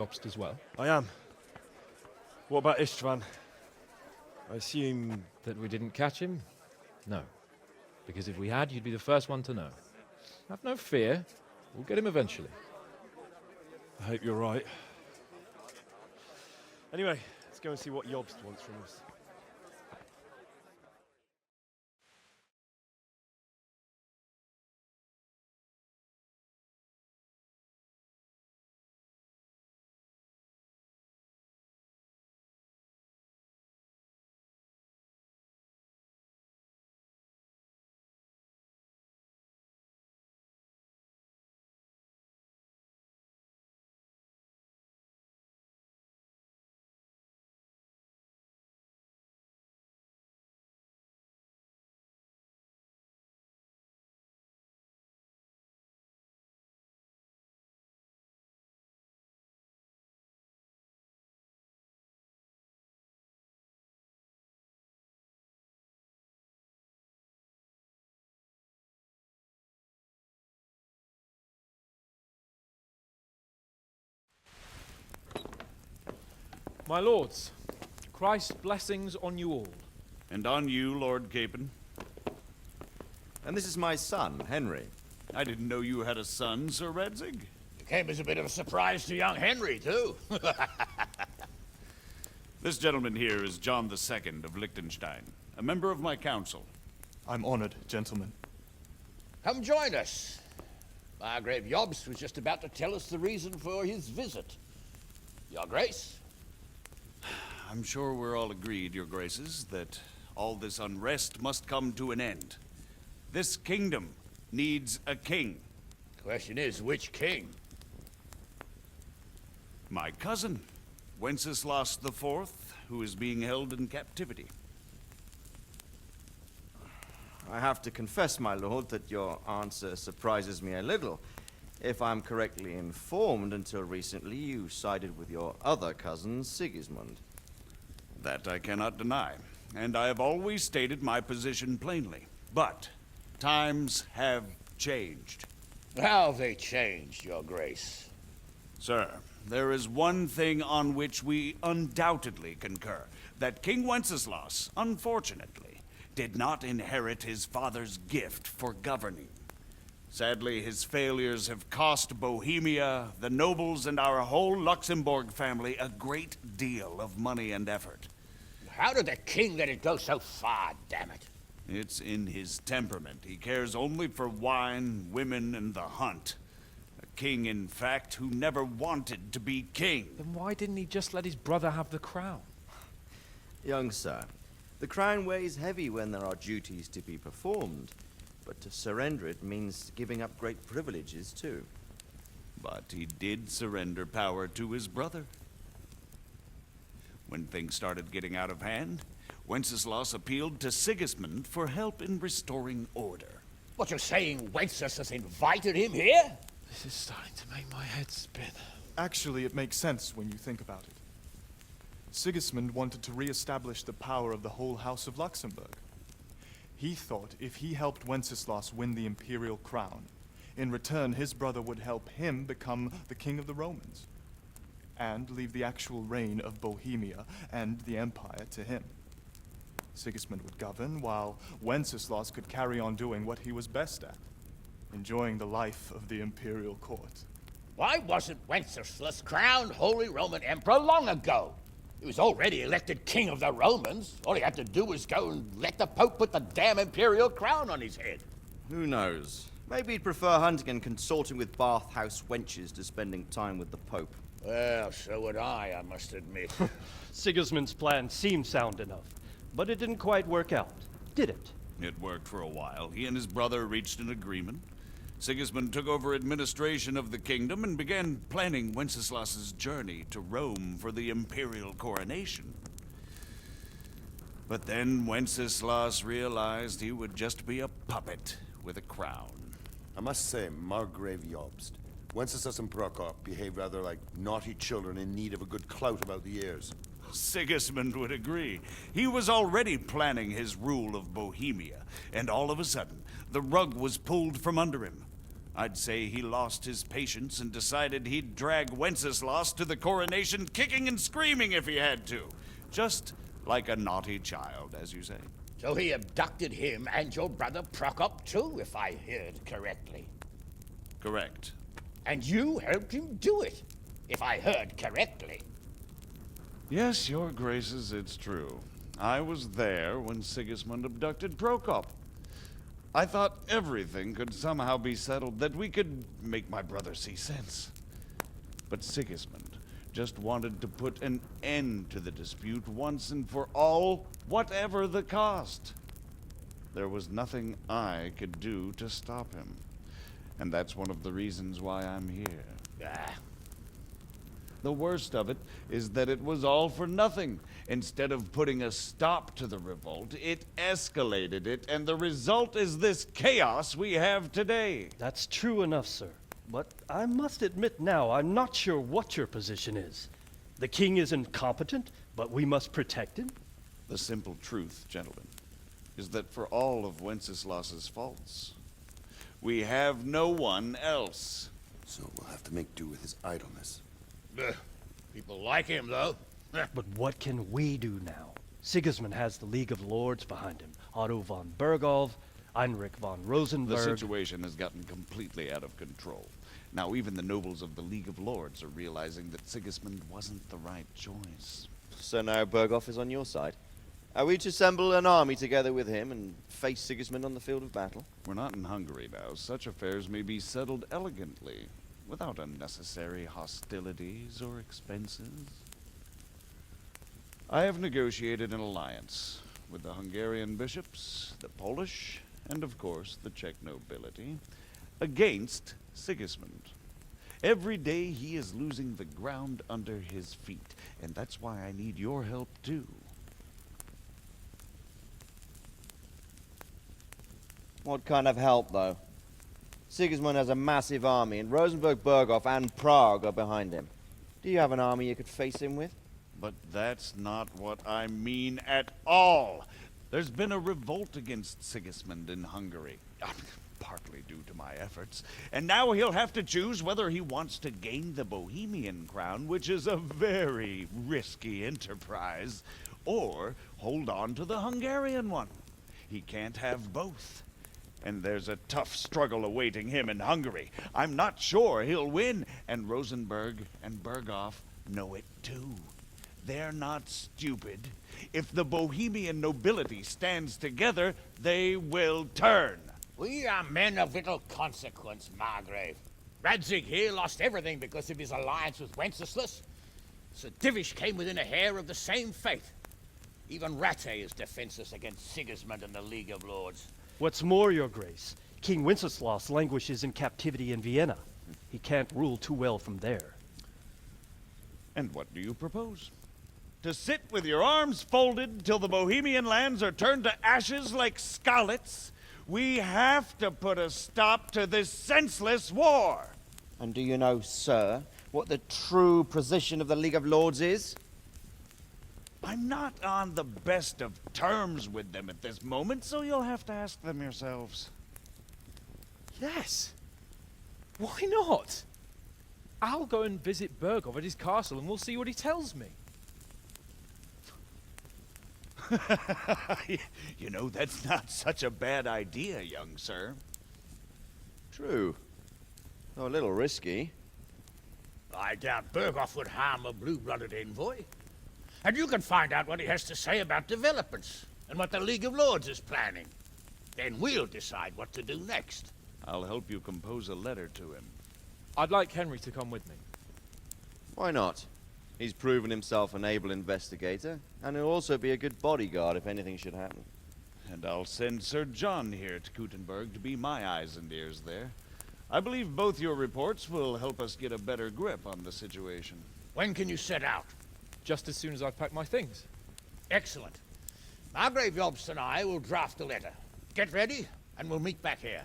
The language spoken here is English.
Jobst as well? I am. What about Istvan? I assume... That we didn't catch him? No. Because if we had, you'd be the first one to know. Have no fear. We'll get him eventually. I hope you're right. Anyway, let's go and see what Jobst wants from us. My lords, Christ's blessings on you all. And on you, Lord Capon. And this is my son, Henry. I didn't know you had a son, Sir Redzig. It came as a bit of a surprise to young Henry, too. This gentleman here is John II of Liechtenstein, a member of my council. I'm honored, gentlemen. Come join us. Margrave Jobst was just about to tell us the reason for his visit. Your Grace? I'm sure we're all agreed, Your Graces, that all this unrest must come to an end. This kingdom needs a king. Question is, which king? My cousin, Wenceslas IV, who is being held in captivity. I have to confess, my lord, that your answer surprises me a little. If I'm correctly informed, until recently you sided with your other cousin, Sigismund. That I cannot deny, and I have always stated my position plainly. But times have changed. How have they changed, Your Grace? Sir, there is one thing on which we undoubtedly concur, that King Wenceslas, unfortunately, did not inherit his father's gift for governing. Sadly, his failures have cost Bohemia, the nobles, and our whole Luxembourg family a great deal of money and effort. How did the king let it go so far, damn it? It's in his temperament. He cares only for wine, women, and the hunt. A king, in fact, who never wanted to be king. Then why didn't he just let his brother have the crown? Young sir, the crown weighs heavy when there are duties to be performed, but to surrender it means giving up great privileges, too. But he did surrender power to his brother. When things started getting out of hand, Wenceslas appealed to Sigismund for help in restoring order. What you're saying, Wenceslas invited him here? This is starting to make my head spin. Actually, it makes sense when you think about it. Sigismund wanted to re-establish the power of the whole House of Luxembourg. He thought if he helped Wenceslas win the imperial crown, in return his brother would help him become the king of the Romans, and leave the actual reign of Bohemia and the empire to him. Sigismund would govern, while Wenceslas could carry on doing what he was best at, enjoying the life of the imperial court. Why wasn't Wenceslas crowned Holy Roman Emperor long ago? He was already elected king of the Romans. All he had to do was go and let the Pope put the damn imperial crown on his head. Who knows? Maybe he'd prefer hunting and consorting with bathhouse wenches to spending time with the Pope. Well, so would I must admit. Sigismund's plan seemed sound enough, but it didn't quite work out, did it? It worked for a while. He and his brother reached an agreement. Sigismund took over administration of the kingdom and began planning Wenceslas's journey to Rome for the imperial coronation. But then Wenceslas realized he would just be a puppet with a crown. I must say, Margrave Jobst, Wenceslas and Prokop behave rather like naughty children in need of a good clout about the ears. Sigismund would agree. He was already planning his rule of Bohemia, and all of a sudden, the rug was pulled from under him. I'd say he lost his patience and decided he'd drag Wenceslas to the coronation kicking and screaming if he had to. Just like a naughty child, as you say. So he abducted him and your brother Prokop too, if I heard correctly. Correct. And you helped him do it, if I heard correctly. Yes, your graces, it's true. I was there when Sigismund abducted Prokop. I thought everything could somehow be settled, that we could make my brother see sense. But Sigismund just wanted to put an end to the dispute once and for all, whatever the cost. There was nothing I could do to stop him. And that's one of the reasons why I'm here. Ah, The worst of it is that it was all for nothing. Instead of putting a stop to the revolt, it escalated it, and the result is this chaos we have today. That's true enough, sir. But I must admit now, I'm not sure what your position is. The king is incompetent, but we must protect him? The simple truth, gentlemen, is that for all of Wenceslas's faults, we have no one else. So we'll have to make do with his idleness. people like him, though. But what can we do now? Sigismund has the League of Lords behind him. Otto von Bergholf, Heinrich von Rosenberg. The situation has gotten completely out of control. Now even the nobles of the League of Lords are realizing that Sigismund wasn't the right choice. So now Berghoff is on your side. Are we to assemble an army together with him and face Sigismund on the field of battle? We're not in Hungary now. Such affairs may be settled elegantly, without unnecessary hostilities or expenses. I have negotiated an alliance with the Hungarian bishops, the Polish, and of course the Czech nobility, against Sigismund. Every day he is losing the ground under his feet, and that's why I need your help too. What kind of help, though? Sigismund has a massive army, and Rosenberg, Berghoff, and Prague are behind him. Do you have an army you could face him with? But that's not what I mean at all. There's been a revolt against Sigismund in Hungary, partly due to my efforts, and now he'll have to choose whether he wants to gain the Bohemian crown, which is a very risky enterprise, or hold on to the Hungarian one. He can't have both. And there's a tough struggle awaiting him in Hungary. I'm not sure he'll win, and Rosenberg and Berghoff know it too. They're not stupid. If the Bohemian nobility stands together, they will turn. We are men of little consequence, Margrave. Radzig here lost everything because of his alliance with Wenceslas. Sir Divish came within a hair of the same fate. Even Rattay is defenseless against Sigismund and the League of Lords. What's more, your grace, King Wenceslas languishes in captivity in Vienna. He can't rule too well from there. And what do you propose? To sit with your arms folded till the Bohemian lands are turned to ashes like scarlets? We have to put a stop to this senseless war. And do you know, sir, what the true position of the League of Lords is? I'm not on the best of terms with them at this moment, so you'll have to ask them yourselves. Yes. Why not? I'll go and visit Berghoff at his castle and we'll see what he tells me. You know, that's not such a bad idea, young sir. True. Though a little risky. I doubt Berghoff would harm a blue-blooded envoy. And you can find out what he has to say about developments and what the League of Lords is planning. Then we'll decide what to do next. I'll help you compose a letter to him. I'd like Henry to come with me. Why not? He's proven himself an able investigator, and he'll also be a good bodyguard if anything should happen. And I'll send Sir John here to Kuttenberg to be my eyes and ears there. I believe both your reports will help us get a better grip on the situation. When can you set out? Just as soon as I've packed my things. Excellent. Margrave Jobst and I will draft a letter. Get ready, and we'll meet back here.